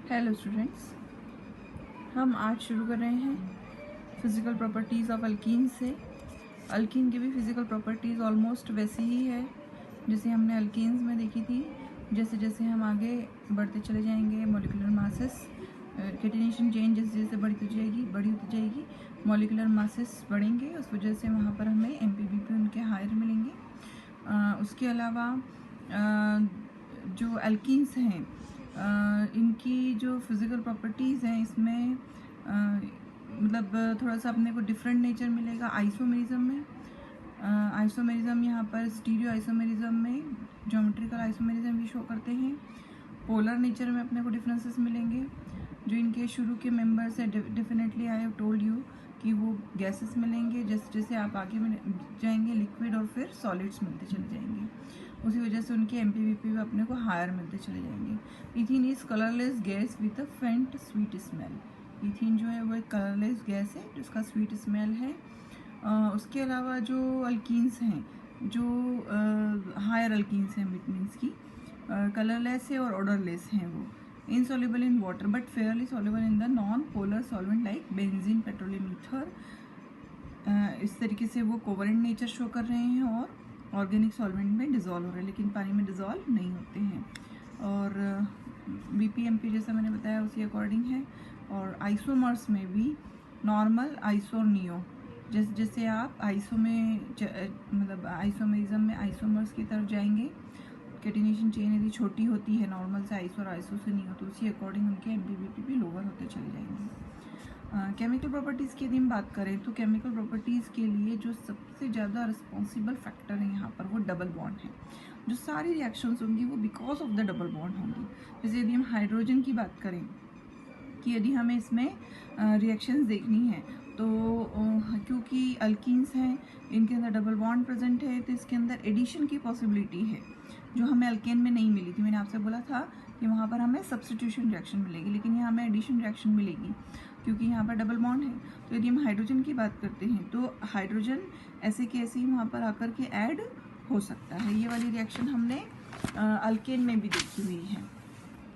Hello students, हम आज शुरू कर रहे हैं फिज़िकल प्रॉपर्टीज़ ऑफ अल्कीन से। अल्कीन की भी फिज़िकल प्रॉपर्टीज़ ऑलमोस्ट वैसी ही है जैसे हमने अल्कीन्स में देखी थी। जैसे जैसे हम आगे बढ़ते चले जाएंगे, मॉलिक्यूलर मासेस कैटिनेशन चेन जैसे जैसे बड़ी होती जाएगी, मॉलिक्यूलर मासेस बढ़ेंगे, उस वजह से वहाँ पर हमें MPBP उनके हायर मिलेंगे। उसके अलावा जो अल्कीन्स हैं, इनकी जो फिज़िकल प्रॉपर्टीज़ हैं, इसमें मतलब थोड़ा सा अपने को डिफरेंट नेचर मिलेगा आइसोमेरिज्म में। आइसोमेरिज्म यहाँ पर स्टीरियो आइसोमेरिज्म में ज्योमेट्रिकल आइसोमेरिज्म भी शो करते हैं। पोलर नेचर में अपने को डिफरेंसेस मिलेंगे। जो इनके शुरू के मेंबर्स है, definitely I have told you कि वो गैसेस मिलेंगे। जैसे जैसे आप आगे में जाएंगे लिक्विड और फिर सॉलिड्स मिलते चले जाएंगे, उसी वजह से उनके MPBP भी अपने को हायर मिलते चले जाएंगे। Ethene is colourless gas with a फेंट स्वीट स्मेल। इथीन जो है वो एक कलरलेस गैस है जिसका स्वीट स्मेल है। उसके अलावा जो अल्कीन्स हैं, जो हायर अल्कीन्स हैं, मीन्स की कलरलेस है और ऑडरलेस हैं। वो insoluble in water but Fairlie soluble in the non polar solvent like benzene, petroleum ether. इस तरीके से वो कोवलेंट नेचर शो कर रहे हैं और ऑर्गेनिक सॉल्वेंट में डिज़ोल्व हो रहे हैं, लेकिन पानी में डिज़ोल्व नहीं होते हैं। और BPMP जैसा मैंने बताया उसी अकॉर्डिंग है। और आइसोमर्स में भी नॉर्मल, आइसो और नियो, जैसे जैसे आप आइसो में मतलब आइसोमेरिज्म में आइसोमर्स की तरफ जाएंगे, कैटिनेशन चेन यदि छोटी होती है नॉर्मल से आइसो और आइसो से नियो, तो उसी अकॉर्डिंग उनके MPBP भी लोअर होते चले जाएंगे। केमिकल प्रॉपर्टीज़ की यदि हम बात करें तो केमिकल प्रॉपर्टीज़ के लिए जो सबसे ज़्यादा रिस्पॉन्सिबल फैक्टर है यहाँ पर वो डबल बॉन्ड है। जो सारी रिएक्शंस होंगी वो because of the double bond होंगी। जैसे यदि हम हाइड्रोजन की बात करें कि यदि हमें इसमें रिएक्शंस देखनी है तो क्योंकि अल्कीन्स हैं, इनके अंदर डबल बॉन्ड प्रेजेंट है, तो इसके अंदर एडिशन की पॉसिबिलिटी है जो हमें अल्केन में नहीं मिली थी। मैंने आपसे बोला था कि वहाँ पर हमें सब्स्टिट्यूशन रिएक्शन मिलेगी, लेकिन यहाँ हमें एडिशन रिएक्शन मिलेगी क्योंकि यहाँ पर डबल बॉन्ड है। तो यदि हम हाइड्रोजन की बात करते हैं तो हाइड्रोजन ऐसे कि ऐसे ही वहाँ पर आकर के ऐड हो सकता है। ये वाली रिएक्शन हमने अल्केन में भी देखी हुई है,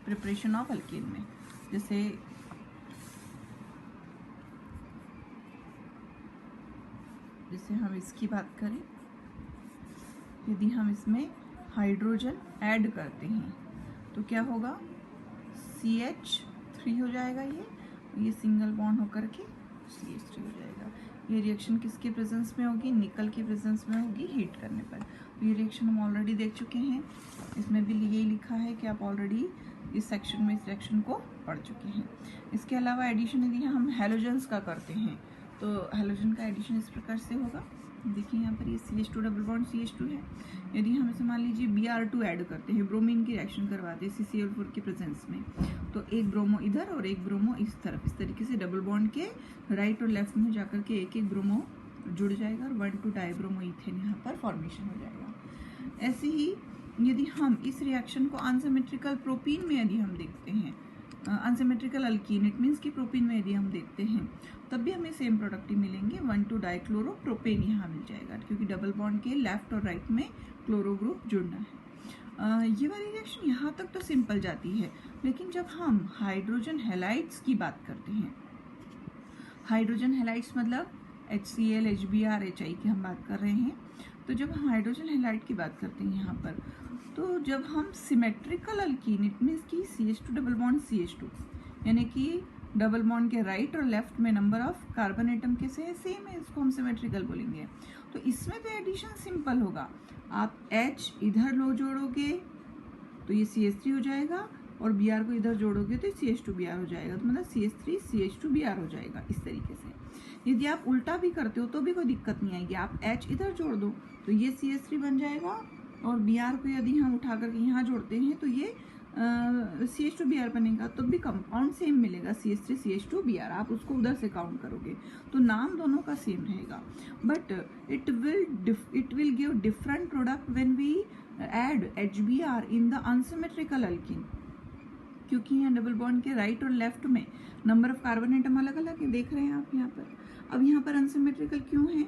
प्रिपरेशन ऑफ अल्केन में। जैसे हम इसकी बात करें, यदि हम इसमें हाइड्रोजन ऐड करते हैं तो क्या होगा, CH3 हो जाएगा। ये सिंगल बॉन्ड होकर के CH3 हो जाएगा। ये रिएक्शन किसके प्रेजेंस में होगी, निकल के प्रेजेंस में होगी हीट करने पर। तो ये रिएक्शन हम ऑलरेडी देख चुके हैं, इसमें भी यही लिखा है कि आप ऑलरेडी इस सेक्शन में इस रिएक्शन को पढ़ चुके हैं। इसके अलावा एडिशन यदि हम हैलोजेंस का करते हैं तो हैलोजन का एडिशन इस प्रकार से होगा। देखिए यहाँ पर ये CH2 डबल बॉन्ड CH2 है। यदि हम इसे मान लीजिए Br2 ऐड करते हैं, ब्रोमीन की रिएक्शन करवाते हैं CCl4 के प्रेजेंस में, तो एक ब्रोमो इधर और एक ब्रोमो इस तरफ, इस तरीके से डबल बॉन्ड के राइट और लेफ्ट में जाकर के एक एक ब्रोमो जुड़ जाएगा और 1,2 डाइब्रोमो इथेन यहाँ पर फॉर्मेशन हो जाएगा। ऐसे ही यदि हम इस रिएक्शन को अनसिमेट्रिकल प्रोपीन में यदि हम देखते हैं, अनसिमेट्रिकल अल्कीन, इट मीन्स कि प्रोपीन में यदि हम देखते हैं तब भी हमें सेम प्रोडक्ट ही मिलेंगे, 1,2 डाइक्लोरोप्रोपेन यहाँ मिल जाएगा क्योंकि डबल बॉन्ड के लेफ्ट और राइट में क्लोरो ग्रुप जुड़ना है। ये वाली रिएक्शन यहाँ तक तो सिंपल जाती है, लेकिन जब हम हाइड्रोजन हैलाइड्स की बात करते हैं, हाइड्रोजन हैलाइड्स मतलब HCl, HBr, HI की हम बात कर रहे हैं, तो जब हम हाइड्रोजन हैलाइड की बात करते हैं यहाँ पर, तो जब हम सिमेट्रिकल अल्कीन, इट मीन्स कि CH2 डबल बॉन्ड CH2, यानी कि डबल बॉन्ड के राइट और लेफ्ट में नंबर ऑफ कार्बन एटम कैसे है, सेम है, इसको हम सिमेट्रिकल बोलेंगे। तो इसमें तो एडिशन सिंपल होगा, आप H इधर लो जोड़ोगे तो ये CH3 हो जाएगा और Br को इधर जोड़ोगे तो CH2Br हो जाएगा, तो मतलब CH3 CH2Br हो जाएगा। इस तरीके से यदि आप उल्टा भी करते हो तो भी कोई दिक्कत नहीं आएगी, आप H इधर जोड़ दो तो ये CH3 बन जाएगा और Br को यदि हम उठा करके यहाँ जोड़ते हैं तो ये CH2Br बनेगा, तो भी कंपाउंड सेम मिलेगा, CH3 CH2Br। आप उसको उधर से काउंट करोगे तो नाम दोनों का सेम रहेगा, but it will give different product when we add HBr in the unsymmetrical alkene, क्योंकि यहाँ डबल बॉन्ड के राइट और लेफ्ट में नंबर ऑफ कार्बन एटम अलग अलग है, देख रहे हैं आप यहाँ पर। अब यहाँ पर अनसिमेट्रिकल क्यों है,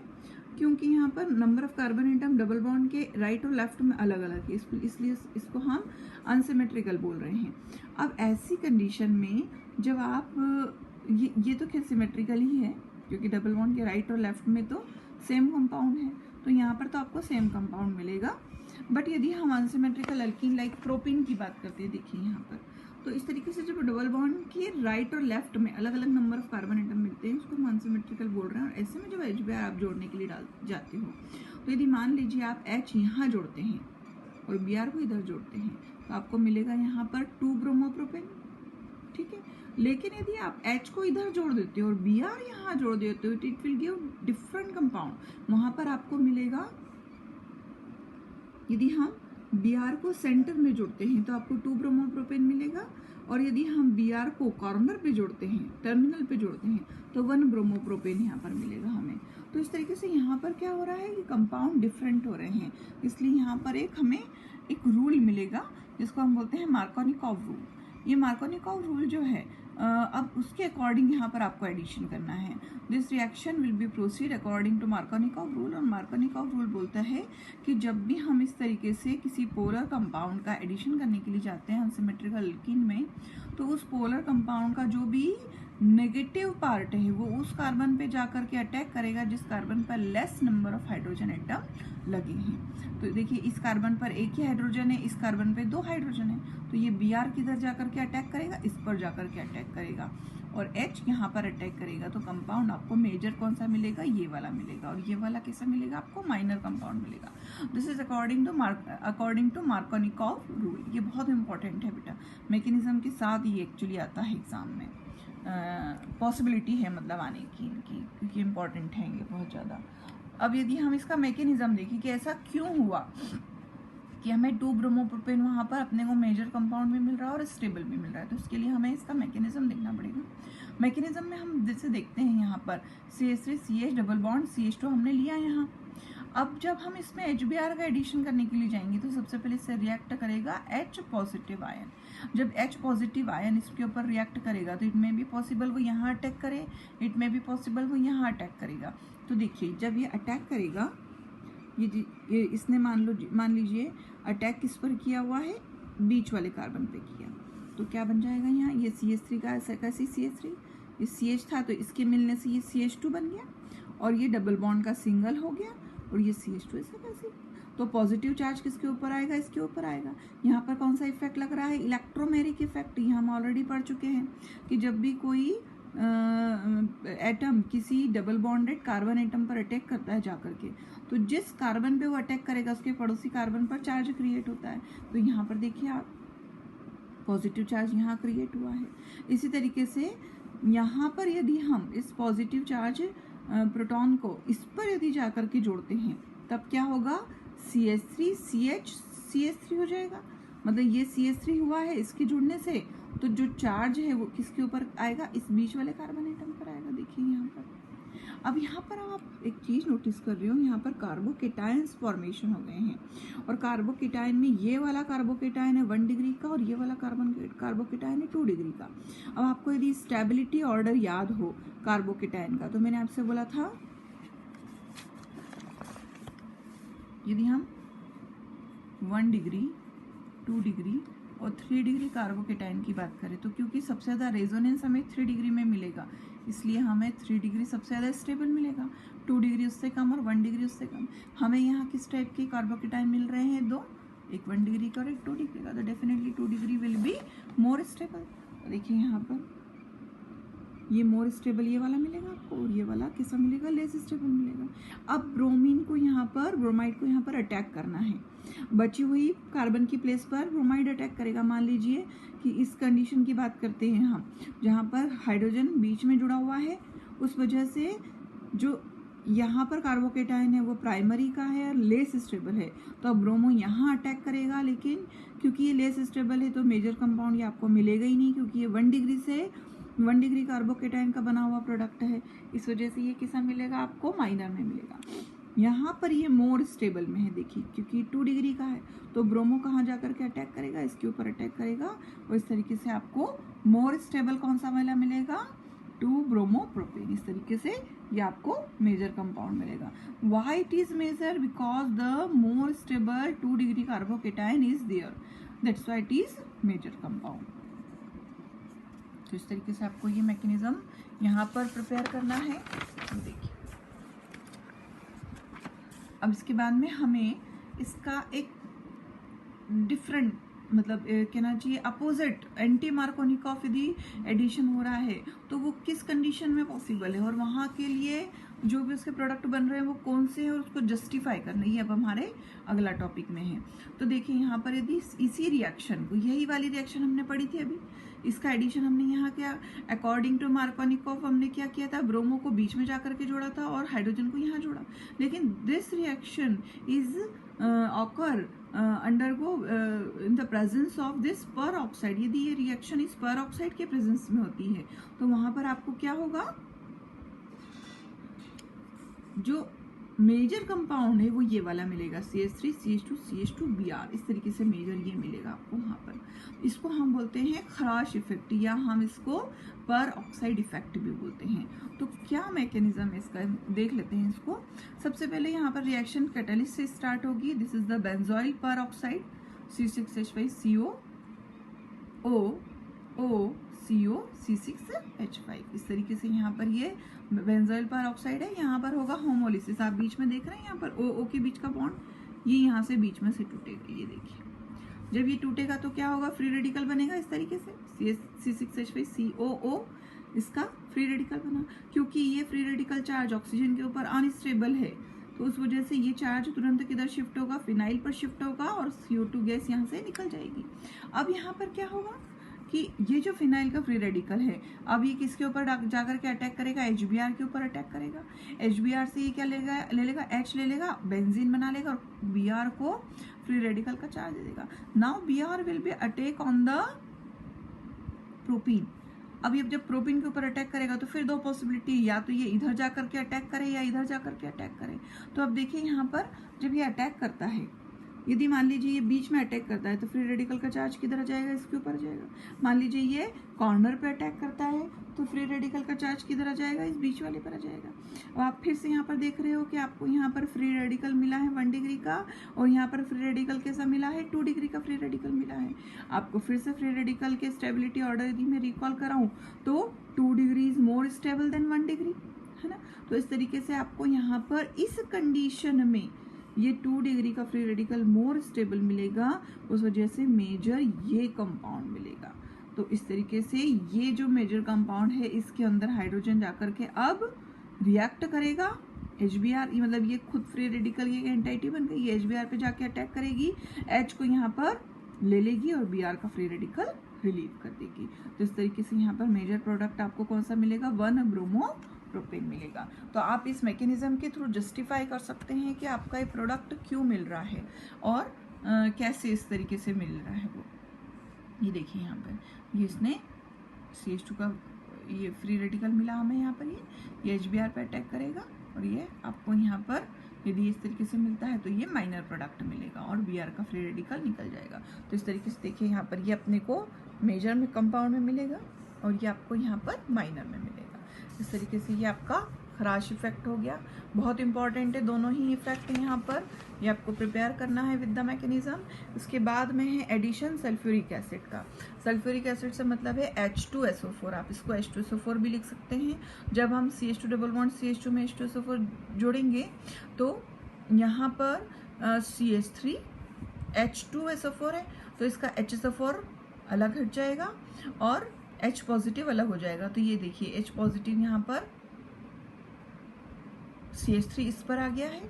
क्योंकि यहाँ पर number of carbon atom double bond के राइट और लेफ्ट में अलग अलग है, इसलिए इसको हम अनसिमेट्रिकल बोल रहे हैं। अब ऐसी कंडीशन में जब आप ये तो खैर सिमेट्रिकल ही है, क्योंकि डबल बॉन्ड के राइट और लेफ्ट में तो सेम कंपाउंड है, तो यहाँ पर तो आपको सेम कंपाउंड मिलेगा। बट यदि हम अनसिमेट्रिकल अल्कीन लाइक प्रोपीन की बात करते हैं, देखिए यहाँ पर, तो इस तरीके से जब डबल बॉन्ड के राइट और लेफ्ट में अलग अलग नंबर ऑफ कार्बन एटम मिलते हैं, उसको हम अनसिमेट्रिकल बोल रहे हैं। और ऐसे में जब HBr आप जोड़ने के लिए जाते हो, तो यदि मान लीजिए आप H यहाँ जोड़ते हैं और Br को इधर जोड़ते हैं, तो आपको मिलेगा यहाँ पर 2 ब्रोमोप्रोपेन, ठीक है। लेकिन यदि आप H को इधर जोड़ देते हो और Br यहाँ जोड़ देते हो, it will give different compound. वहां पर आपको मिलेगा, यदि हम Br को सेंटर में जोड़ते हैं तो आपको 2 ब्रोमोप्रोपेन मिलेगा, और यदि हम Br को कॉर्नर पे जोड़ते हैं, टर्मिनल पे जोड़ते हैं, तो 1 ब्रोमोप्रोपेन यहाँ पर मिलेगा हमें। तो इस तरीके से यहाँ पर क्या हो रहा है कि कंपाउंड डिफरेंट हो रहे हैं, इसलिए यहाँ पर हमें एक रूल मिलेगा जिसको हम बोलते हैं मार्कोनिकॉव रूल। ये मार्कोनिकॉव रूल जो है, अब उसके अकॉर्डिंग यहाँ पर आपको एडिशन करना है। This reaction will be proceed according to Markovnikov rule. और मार्कोनिकॉव रूल बोलता है कि जब भी हम इस तरीके से किसी पोलर कंपाउंड का एडिशन करने के लिए जाते हैं अनसिमेट्रिकल अल्कीन में, तो उस पोलर कंपाउंड का जो भी नेगेटिव पार्ट है वो उस कार्बन पे जाकर के अटैक करेगा जिस कार्बन पर less number of hydrogen atom लगे हैं। तो देखिए इस कार्बन पर एक ही हाइड्रोजन है, इस कार्बन पे 2 हाइड्रोजन है, तो ये Br किधर जाकर के अटैक करेगा, इस पर जाकर के अटैक करेगा, और H यहाँ पर अटैक करेगा। तो कंपाउंड आपको मेजर कौन सा मिलेगा, ये वाला मिलेगा, और ये वाला कैसा मिलेगा, आपको माइनर कंपाउंड मिलेगा। This is according to Markovnikov rule. ये बहुत इंपॉर्टेंट है बेटा, मैकेनिज्म के साथ ये एक्चुअली आता है एग्जाम में, पॉसिबिलिटी है मतलब आने की इनकी, क्योंकि इम्पॉर्टेंट है ये बहुत ज़्यादा। अब यदि हम इसका मैकेनिज्म देखें कि ऐसा क्यों हुआ कि हमें 2 ब्रोमोप्रोपेन वहाँ पर अपने को मेजर कंपाउंड भी मिल रहा है और स्टेबल भी मिल रहा है, तो उसके लिए हमें इसका मैकेनिज्म देखना पड़ेगा। मैकेनिज्म में हम जैसे देखते हैं यहाँ पर CH3 CH double bond CH2 हमने लिया यहाँ। अब जब हम इसमें HBr का एडिशन करने के लिए जाएंगे तो सबसे पहले इससे रिएक्ट करेगा H पॉजिटिव आयन। जब H पॉजिटिव आयन इसके ऊपर रिएक्ट करेगा तो इट में भी पॉसिबल वो यहाँ अटैक करे, इट में भी पॉसिबल वो यहाँ अटैक करेगा। तो देखिए जब ये अटैक करेगा, ये इसने मान लीजिए अटैक किस पर किया हुआ है, बीच वाले कार्बन पे किया, तो क्या बन जाएगा यहाँ, ये CH3 का कैसी CH3, ये CH था तो इसके मिलने से ये CH2 बन गया, और ये डबल बॉन्ड का सिंगल हो गया, और ये CH2 इसका कैसे, तो पॉजिटिव चार्ज किसके ऊपर आएगा, इसके ऊपर आएगा। यहाँ पर कौन सा इफेक्ट लग रहा है, इलेक्ट्रोमेरिक इफेक्ट। ये हम ऑलरेडी पढ़ चुके हैं कि जब भी कोई एटम किसी डबल बॉन्डेड कार्बन एटम पर अटैक करता है जाकर के, तो जिस कार्बन पे वो अटैक करेगा उसके पड़ोसी कार्बन पर चार्ज क्रिएट होता है। तो यहाँ पर देखिए आप, पॉजिटिव चार्ज यहाँ क्रिएट हुआ है। इसी तरीके से यहाँ पर यदि हम इस पॉजिटिव चार्ज प्रोटॉन को इस पर यदि जाकर के जोड़ते हैं, तब क्या होगा, CH3 CH CH3 हो जाएगा। मतलब ये CH3 हुआ है, इसके जुड़ने से तो जो चार्ज है वो किसके ऊपर आएगा, इस बीच वाले कार्बन एटम पर आएगा। देखिए यहाँ पर, अब यहाँ पर आप एक चीज़ नोटिस कर रहे हो, यहाँ पर कार्बोकेटायंस फॉर्मेशन हो गए हैं, और कार्बोकेटायन में ये वाला कार्बोकेटायन है 1 डिग्री का, और ये वाला कार्बोकेटायन है 2 डिग्री का। अब आपको यदि स्टेबिलिटी ऑर्डर याद हो कार्बोकेटायन का, तो मैंने आपसे बोला था यदि हम 1 डिग्री 2 डिग्री और 3 डिग्री कार्बोकेटायन की बात करें, तो क्योंकि सबसे ज़्यादा रेजोनेंस हमें 3 डिग्री में मिलेगा, इसलिए हमें 3 डिग्री सबसे ज़्यादा स्टेबल मिलेगा, 2 डिग्री उससे कम और 1 डिग्री उससे कम। हमें यहाँ किस टाइप के कार्बोकेटायन मिल रहे हैं, 2, एक 1 डिग्री का और एक 2 डिग्री का, तो definitely 2 degree will be more stable. देखिए यहाँ पर ये मोर स्टेबल ये वाला मिलेगा आपको, और ये वाला कैसा मिलेगा, लेस स्टेबल मिलेगा। अब ब्रोमाइड को यहाँ पर अटैक करना है, बची हुई कार्बन की प्लेस पर ब्रोमाइड अटैक करेगा। मान लीजिए कि इस कंडीशन की बात करते हैं हम, जहाँ पर हाइड्रोजन बीच में जुड़ा हुआ है, उस वजह से जो यहाँ पर कार्बोकेटायन है वो प्राइमरी का है और लेस स्टेबल है, तो अब ब्रोमो यहाँ अटैक करेगा, लेकिन क्योंकि ये लेस स्टेबल है तो मेजर कंपाउंड ये आपको मिलेगा ही नहीं, क्योंकि ये 1 डिग्री कार्बोकेटायन का बना हुआ प्रोडक्ट है, इस वजह से ये किसा मिलेगा आपको, माइनर में मिलेगा। यहाँ पर ये मोर स्टेबल में है, देखिए क्योंकि 2 डिग्री का है, तो ब्रोमो कहाँ जाकर के अटैक करेगा, इसके ऊपर अटैक करेगा, और इस तरीके से आपको मोर स्टेबल कौन सा वाला मिलेगा, 2 ब्रोमोप्रोपेन। इस तरीके से ये आपको मेजर कंपाउंड मिलेगा। Why it is major? Because the more stable 2 degree carbocation is there, that's why it is major compound. तो इस तरीके से आपको ये मैकेनिज्म यहाँ पर प्रिपेयर करना है। देखिए अब इसके बाद में हमें इसका एक डिफरेंट मतलब कहना चाहिए अपोजिट एंटी मार्कोनिकॉफ यदि एडिशन हो रहा है तो वो किस कंडीशन में पॉसिबल है और वहाँ के लिए जो भी उसके प्रोडक्ट बन रहे हैं वो कौन से हैं और उसको जस्टिफाई करना, ये अब हमारे अगला टॉपिक में है। तो देखिए यहाँ पर यदि इसी रिएक्शन को, यही वाली रिएक्शन हमने पढ़ी थी अभी, इसका एडिशन हमने यहाँ किया अकॉर्डिंग टू मार्कोनिकॉफ, हमने क्या किया था, ब्रोमो को बीच में जाकर के जोड़ा था और हाइड्रोजन को यहाँ जोड़ा। लेकिन this reaction is occur undergo in the presence of this पर ऑक्साइड। यदि ये रिएक्शन इस पर ऑक्साइड के प्रेजेंस में होती है तो वहां पर आपको क्या होगा, जो मेजर कंपाउंड है वो ये वाला मिलेगा, CH3 CH2 CH2 Br। इस तरीके से मेजर ये मिलेगा आपको वहां पर। इसको हम बोलते हैं खराश इफेक्ट या हम इसको पर ऑक्साइड इफेक्ट भी बोलते हैं। तो क्या मैकेनिज्म है इसका, देख लेते हैं इसको। सबसे पहले यहाँ पर रिएक्शन कैटलिस्ट से स्टार्ट होगी। दिस इज द बेंजोइल पर oxide C6H5CO O CO C6H5। इस तरीके से यहाँ पर ये बेंजोइल पर ऑक्साइड है। यहाँ पर होगा होमोलिसिस, आप बीच में देख रहे हैं यहाँ पर O के बीच का बॉन्ड ये यहाँ से बीच में से टूटेगा। ये देखिए जब ये टूटेगा तो क्या होगा, फ्री रेडिकल बनेगा इस तरीके से C6H5COO, इसका फ्री रेडिकल बना। क्योंकि ये फ्री रेडिकल चार्ज ऑक्सीजन के ऊपर अनस्टेबल है तो उस वजह से ये चार्ज तुरंत किधर शिफ्ट होगा, फिनाइल पर शिफ्ट होगा और CO2 गैस यहाँ से निकल जाएगी। अब यहाँ पर क्या होगा कि ये जो फिनाइल का फ्री रेडिकल है अब ये किसके ऊपर जाकर के अटैक करेगा, HBr के ऊपर अटैक करेगा। HBr से ये क्या ले लेगा H ले लेगा, बेंजीन बना लेगा और Br को फ्री रेडिकल का चार्ज दे देगा। Now Br will be attack on the propene. अब ये जब प्रोपीन के ऊपर अटैक करेगा तो फिर दो पॉसिबिलिटी, या तो ये इधर जाकर के अटैक करे या इधर जाकर के अटैक करे। तो अब देखिए यहाँ पर जब ये अटैक करता है, यदि मान लीजिए ये बीच में अटैक करता है तो फ्री रेडिकल का चार्ज किधर जाएगा, इसके ऊपर जाएगा। मान लीजिए ये कॉर्नर पे अटैक करता है तो फ्री रेडिकल का चार्ज किधर आ जाएगा, इस बीच वाले पर आ जाएगा। अब आप फिर से यहाँ पर देख रहे हो कि आपको यहाँ पर फ्री रेडिकल मिला है 1 डिग्री का और यहाँ पर फ्री रेडिकल कैसा मिला है, 2 डिग्री का फ्री रेडिकल मिला है। आपको फिर से फ्री रेडिकल के स्टेबिलिटी ऑर्डर यदि मैं रिकॉल कराऊं तो 2 degree is more stable then 1 degree, है ना। तो इस तरीके से आपको यहाँ पर इस कंडीशन में ये 2 डिग्री का फ्री रेडिकल मोर स्टेबल मिलेगा, उस वजह से मेजर ये कंपाउंड मिलेगा। तो इस तरीके से ये जो मेजर कंपाउंड है इसके अंदर हाइड्रोजन जाकर के अब रिएक्ट करेगा HBr, मतलब ये खुद फ्री रेडिकल ये एंटाइटी बन गई, ये HBr पे जाके अटैक करेगी, H को यहाँ पर ले लेगी और Br का फ्री रेडिकल रिलीव कर देगी। तो इस तरीके से यहाँ पर मेजर प्रोडक्ट आपको कौन सा मिलेगा, 1 ब्रोमोप्रोपेन मिलेगा। तो आप इस मैकेनिज्म के थ्रू जस्टिफाई कर सकते हैं कि आपका ये प्रोडक्ट क्यों मिल रहा है और कैसे इस तरीके से मिल रहा है वो। ये देखिए यहाँ पर ये इसने CH2 का ये फ्री रेडिकल मिला हमें, यहाँ पर ये HBr पे अटैक करेगा और ये आपको यहाँ पर यदि इस तरीके से मिलता है तो ये माइनर प्रोडक्ट मिलेगा और Br का फ्री रेडिकल निकल जाएगा। तो इस तरीके से देखिए यहाँ पर ये अपने को मेजर में कंपाउंड में मिलेगा और ये आपको यहाँ पर माइनर में मिलेगा। इस तरीके से ये आपका खराश इफेक्ट हो गया। बहुत इंपॉर्टेंट है दोनों ही इफेक्ट यहाँ पर, ये आपको प्रिपेयर करना है विद द मैकेनिज्म। उसके बाद में है एडिशन सल्फ्यूरिक एसिड का। सल्फ्यूरिक एसिड से मतलब है H2SO4, आप इसको H2SO4 भी लिख सकते हैं। जब हम CH2 डबल बॉन्ड CH2 में H2SO4 जोड़ेंगे तो यहाँ पर CH3 H2SO4 है तो इसका HSO4 अलग हट जाएगा और H पॉजिटिव अलग हो जाएगा। तो ये देखिए H पॉजिटिव यहाँ पर CH3 इस पर आ गया है,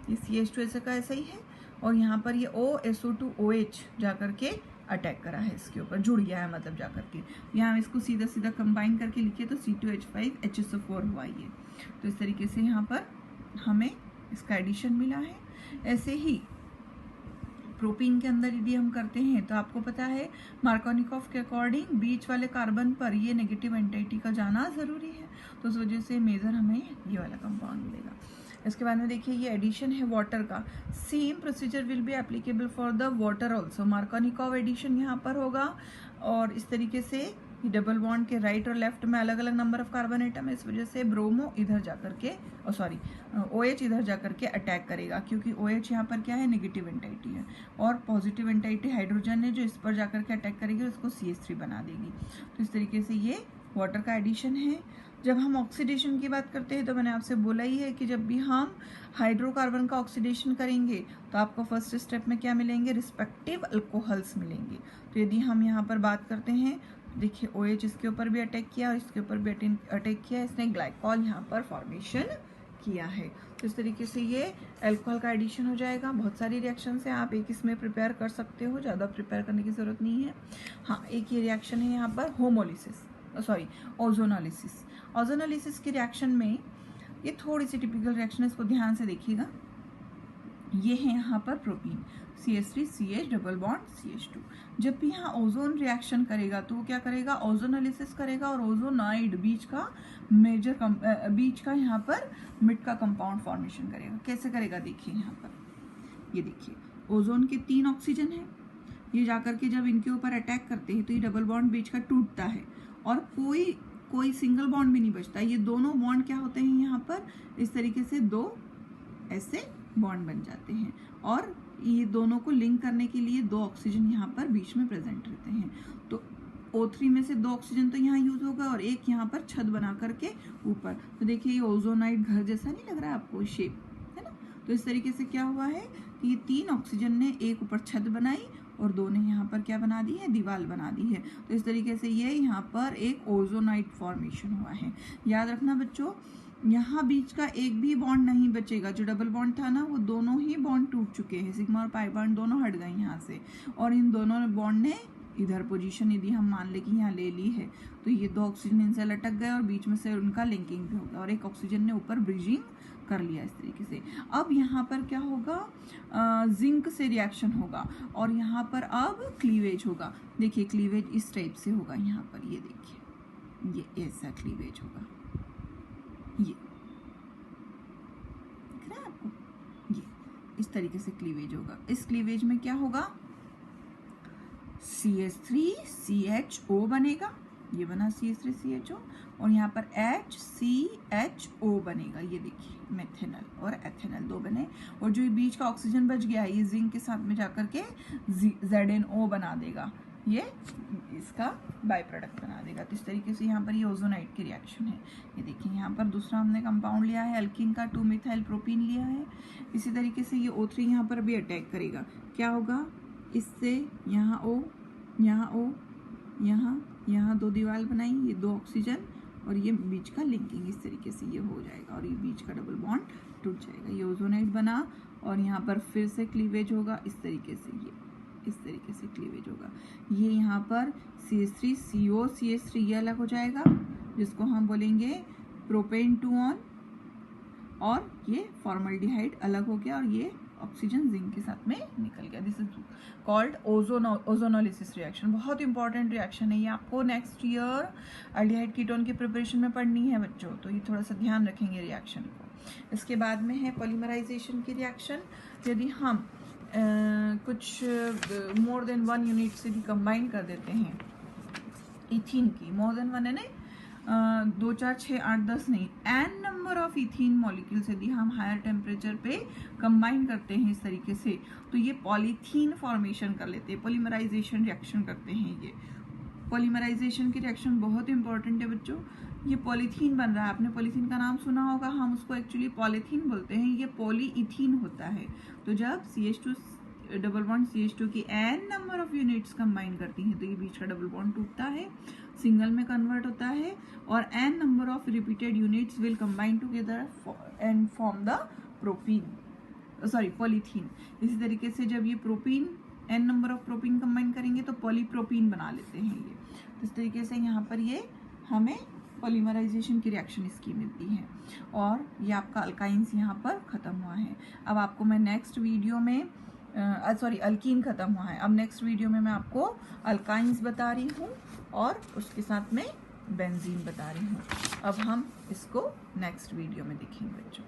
ये CH2 ऐसा का ऐसा ही है और यहाँ पर ये OSO2OH जाकर के अटैक करा है, इसके ऊपर जुड़ गया है, मतलब जाकर के यहाँ इसको सीधा सीधा कंबाइन करके लिखिए तो C2H5HSO4 हुआ ये। तो इस तरीके से यहाँ पर हमें इसका एडिशन मिला है। ऐसे ही प्रोपीन के अंदर यदि हम करते हैं तो आपको पता है मार्कोनिकॉफ के अकॉर्डिंग बीच वाले कार्बन पर ये नेगेटिव एंटाइटी का जाना ज़रूरी है, तो उस वजह से मेजर हमें ये वाला कंपाउंड मिलेगा। इसके बाद में देखिए ये एडिशन है वाटर का। Same procedure will be applicable for the water also. Markovnikov addition यहाँ पर होगा और इस तरीके से ये डबल बॉन्ड के राइट और लेफ्ट में अलग अलग नंबर ऑफ कार्बन एटम है, इस वजह से ब्रोमो इधर जाकर के OH इधर जाकर के अटैक करेगा, क्योंकि OH यहाँ पर क्या है, नेगेटिव एंटाइटी है, और पॉजिटिव एंटाइटी हाइड्रोजन है जो इस पर जाकर के अटैक करेगी और इसको CH3 बना देगी। तो इस तरीके से ये वाटर का एडिशन है। जब हम ऑक्सीडेशन की बात करते हैं तो मैंने आपसे बोला ही है कि जब भी हम हाइड्रोकार्बन का ऑक्सीडेशन करेंगे तो आपको फर्स्ट स्टेप में क्या मिलेंगे, रिस्पेक्टिव अल्कोहल्स मिलेंगे। तो यदि हम यहाँ पर बात करते हैं, देखिए OH इसके ऊपर भी अटैक किया और इसके ऊपर भी अटैक किया, इसने ग्लाइकॉल यहाँ पर फॉर्मेशन किया है। तो इस तरीके से ये अल्कोहल का एडिशन हो जाएगा। बहुत सारी रिएक्शन है, आप एक इसमें प्रिपेयर कर सकते हो, ज़्यादा प्रिपेयर करने की ज़रूरत नहीं है। हाँ, एक ये रिएक्शन है यहाँ पर ओजोनोलिसिस। ओजोनोलिसिस की रिएक्शन में ये थोड़ी सी टिपिकल रिएक्शन है, इसको ध्यान से देखिएगा। ये है यहाँ पर propene CH3CH double bond CH2। जब भी यहाँ ओजोन रिएक्शन करेगा तो वो क्या करेगा, ओजोनोलिसिस करेगा और ओजोनाइड बीच का यहाँ पर मिड का कंपाउंड फॉर्मेशन करेगा। कैसे करेगा, देखिए यहाँ पर ये देखिए, ओजोन के 3 ऑक्सीजन है, ये जाकर के जब इनके ऊपर अटैक करते हैं तो ये डबल बॉन्ड बीच का टूटता है और कोई सिंगल बॉन्ड भी नहीं बचता। ये दोनों बॉन्ड क्या होते हैं, यहाँ पर इस तरीके से 2 ऐसे बॉन्ड बन जाते हैं और ये दोनों को लिंक करने के लिए 2 ऑक्सीजन यहाँ पर बीच में प्रेजेंट रहते हैं। तो O3 में से 2 ऑक्सीजन तो यहाँ यूज होगा और एक यहाँ पर छत बना करके ऊपर। तो देखिए ये ओजोनाइड घर जैसा नहीं लग रहा है आपको, शेप है ना। तो इस तरीके से क्या हुआ है कि ये 3 ऑक्सीजन ने एक ऊपर छत बनाई और 2 ने यहाँ पर क्या बना दी है, दीवार बना दी है। तो इस तरीके से ये यहाँ पर एक ओजोनाइड फॉर्मेशन हुआ है। याद रखना बच्चों, यहाँ बीच का एक भी बॉन्ड नहीं बचेगा। जो डबल बॉन्ड था ना, वो दोनों ही बॉन्ड टूट चुके हैं, सिग्मा और पाई बॉन्ड दोनों हट गए यहाँ से, और इन दोनों बॉन्ड ने इधर पोजीशन यदि हम मान ले कि यहाँ ले ली है तो ये 2 ऑक्सीजन इनसे लटक गए और बीच में से उनका लिंकिंग भी होगा और एक ऑक्सीजन ने ऊपर ब्रिजिंग कर लिया इस तरीके से। अब यहाँ पर क्या होगा, जिंक से रिएक्शन होगा और यहाँ पर अब क्लीवेज होगा। देखिए क्लीवेज इस टाइप से होगा, यहाँ पर ये देखिए, ये ऐसा क्लीवेज होगा, ये दिख रहा है आपको, ये इस तरीके से क्लीवेज होगा। इस क्लीवेज में क्या होगा, CH3CHO बनेगा, ये बना CH3CHO और यहाँ पर HCHO बनेगा, ये देखिए मेथेनल और एथेनल 2 बने और जो बीच का ऑक्सीजन बच गया ये जिंक के साथ में जाकर के ZNO बना देगा, ये इसका बाय प्रोडक्ट बना देगा। तो इस तरीके से यहाँ पर ये ओजोनाइड की रिएक्शन है। ये देखिए यहाँ पर दूसरा हमने कंपाउंड लिया है, अल्कीन का 2 मिथाइल प्रोपीन लिया है। इसी तरीके से ये O3 यहाँ पर भी अटैक करेगा। क्या होगा, इससे यहाँ O, यहाँ O, यहाँ 2 दीवार बनाई, ये 2 ऑक्सीजन और ये बीच का लिंकिंग, इस तरीके से ये हो जाएगा और ये बीच का डबल बॉन्ड टूट जाएगा। ये ओजोनाइड बना और यहाँ पर फिर से क्लीवेज होगा, इस तरीके से ये इस तरीके से क्लीवेज होगा। ये यहाँ पर CH3CO CH3 ये अलग हो जाएगा, जिसको हम बोलेंगे प्रोपेन 2 ऑन, और ये फॉर्मल्डिहाइड अलग हो गया और ये ऑक्सीजन जिंक के साथ में निकल गया। This is called ozonolysis reaction. बहुत इंपॉर्टेंट रिएक्शन है ये, आपको नेक्स्ट ईयर एल्डिहाइड कीटोन की प्रिपरेशन में पढ़नी है बच्चों, तो ये थोड़ा सा ध्यान रखेंगे रिएक्शन को। इसके बाद में है पॉलीमराइजेशन की रिएक्शन। यदि हम कुछ मोर देन 1 यूनिट से भी कंबाइन कर देते हैं इथीन की, मोर देन 1 है ना, 2 4 6 8 10 नहीं, n number of ethene molecules यदि हम हायर टेम्परेचर पे कंबाइन करते हैं इस तरीके से, तो ये पॉलीथीन फॉर्मेशन कर लेते हैं, पॉलीमराइजेशन रिएक्शन करते हैं। ये पॉलीमराइजेशन की रिएक्शन बहुत इंपॉर्टेंट है बच्चों। ये पॉलीथीन बन रहा है, आपने पॉलीथीन का नाम सुना होगा, हम उसको एक्चुअली पॉलीथीन बोलते हैं। ये पॉलीइथीन होता है। तो जब CH2 डबल बॉन्ड CH2 की n number of units combine करती हैं तो ये बीच का डबल बॉन्ड टूटता है, सिंगल में कन्वर्ट होता है और n number of repeated units will combine together and form the polythene. इसी तरीके से जब ये propene n number of propene combine करेंगे तो पॉलीप्रोपीन बना लेते हैं ये। तो इस तरीके से यहाँ पर ये हमें पॉलीमराइजेशन की रिएक्शन इसकी मिलती है और ये आपका अल्काइंस यहाँ पर ख़त्म हुआ है। अब आपको मैं नेक्स्ट वीडियो में अल्कीन ख़त्म हुआ है, अब नेक्स्ट वीडियो में मैं आपको अल्काइंस बता रही हूँ और उसके साथ में बेंजीन बता रही हूँ। अब हम इसको नेक्स्ट वीडियो में देखेंगे बच्चों।